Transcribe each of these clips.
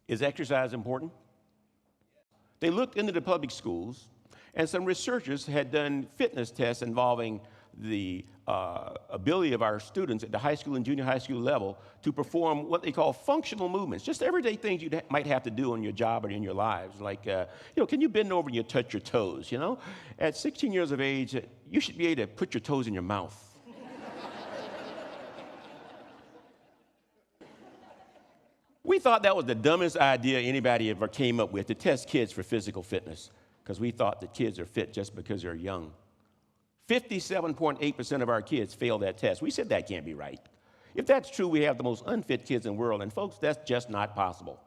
Is exercise important? They looked into the public schools, and some researchers had done fitness tests involving the ability of our students at the high school and junior high school level to perform what they call functional movements, just everyday things you might have to do on your job or in your lives. Like, can you bend over and you touch your toes, At 16 years of age, you should be able to put your toes in your mouth. We thought that was the dumbest idea anybody ever came up with, to test kids for physical fitness, because we thought that kids are fit just because they're young. 57.8% of our kids fail that test. We said that can't be right. If that's true, we have the most unfit kids in the world, and folks, that's just not possible.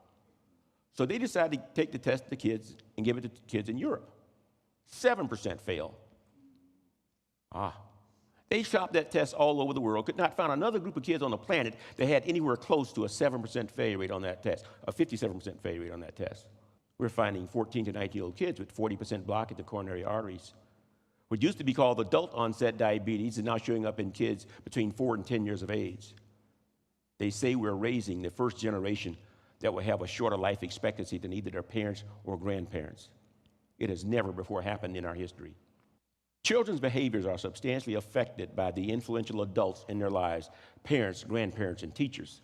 So they decided to take the test to kids and give it to kids in Europe. 7% fail. They shopped that test all over the world, could not find another group of kids on the planet that had anywhere close to a 7% failure rate on that test, a 57% failure rate on that test. We're finding 14 to 19-year-old kids with 40% blockage of the coronary arteries. What used to be called adult-onset diabetes is now showing up in kids between 4 and 10 years of age. They say we're raising the first generation that will have a shorter life expectancy than either their parents or grandparents. It has never before happened in our history. Children's behaviors are substantially affected by the influential adults in their lives, parents, grandparents, and teachers.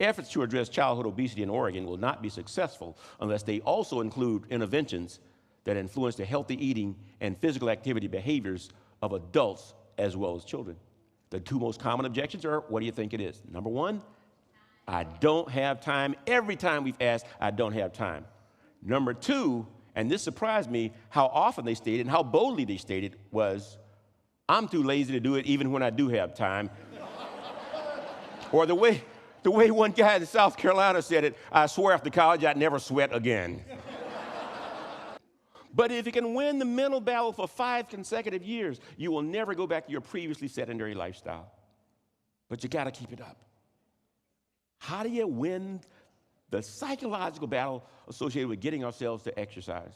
Efforts to address childhood obesity in Oregon will not be successful unless they also include interventions that influence the healthy eating and physical activity behaviors of adults as well as children. The two most common objections are, what do you think it is? Number one, I don't have time. Every time we've asked, I don't have time. Number two, and this surprised me, how often they stated and how boldly they stated was, I'm too lazy to do it even when I do have time. Or the way one guy in South Carolina said it, I swear after college I'd never sweat again. But if you can win the mental battle for 5 consecutive years, you will never go back to your previously sedentary lifestyle. But you got to keep it up. How do you win the psychological battle associated with getting ourselves to exercise?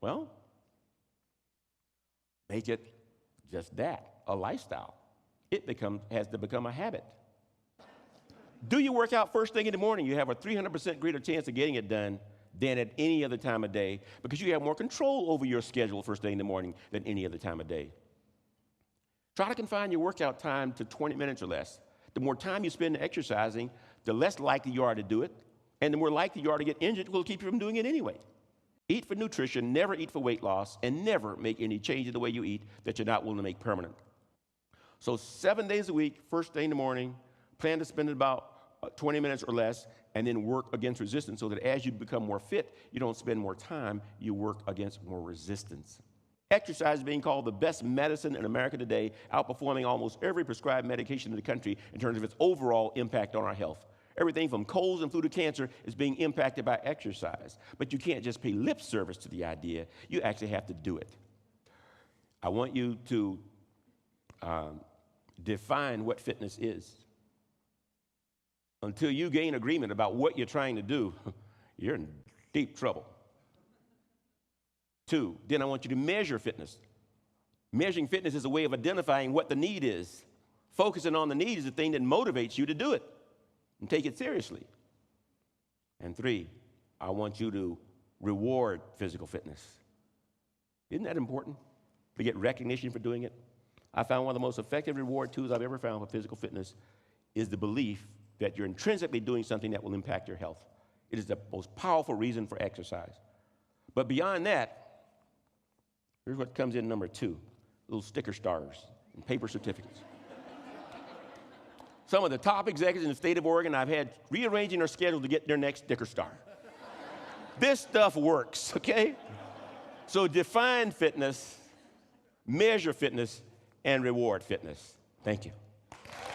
Well, make it just that, a lifestyle. It has to become a habit. Do you work out first thing in the morning? You have a 300% greater chance of getting it done than at any other time of day, because you have more control over your schedule first thing in the morning than any other time of day. Try to confine your workout time to 20 minutes or less. The more time you spend exercising, the less likely you are to do it, and the more likely you are to get injured, will keep you from doing it anyway. Eat for nutrition, never eat for weight loss, and never make any change in the way you eat that you're not willing to make permanent. So 7 days a week, first thing in the morning, plan to spend about 20 minutes or less, and then work against resistance so that as you become more fit, you don't spend more time, you work against more resistance. Exercise is being called the best medicine in America today, outperforming almost every prescribed medication in the country in terms of its overall impact on our health. Everything from colds and flu to cancer is being impacted by exercise. But you can't just pay lip service to the idea, you actually have to do it. I want you to define what fitness is. Until you gain agreement about what you're trying to do, you're in deep trouble. 2, then I want you to measure fitness. Measuring fitness is a way of identifying what the need is. Focusing on the need is the thing that motivates you to do it and take it seriously. And 3, I want you to reward physical fitness. Isn't that important? To get recognition for doing it? I found one of the most effective reward tools I've ever found for physical fitness is the belief that you're intrinsically doing something that will impact your health. It is the most powerful reason for exercise. But beyond that, here's what comes in number 2, little sticker stars and paper certificates. Some of the top executives in the state of Oregon I've had rearranging their schedule to get their next sticker star. This stuff works, okay? So define fitness, measure fitness, and reward fitness. Thank you.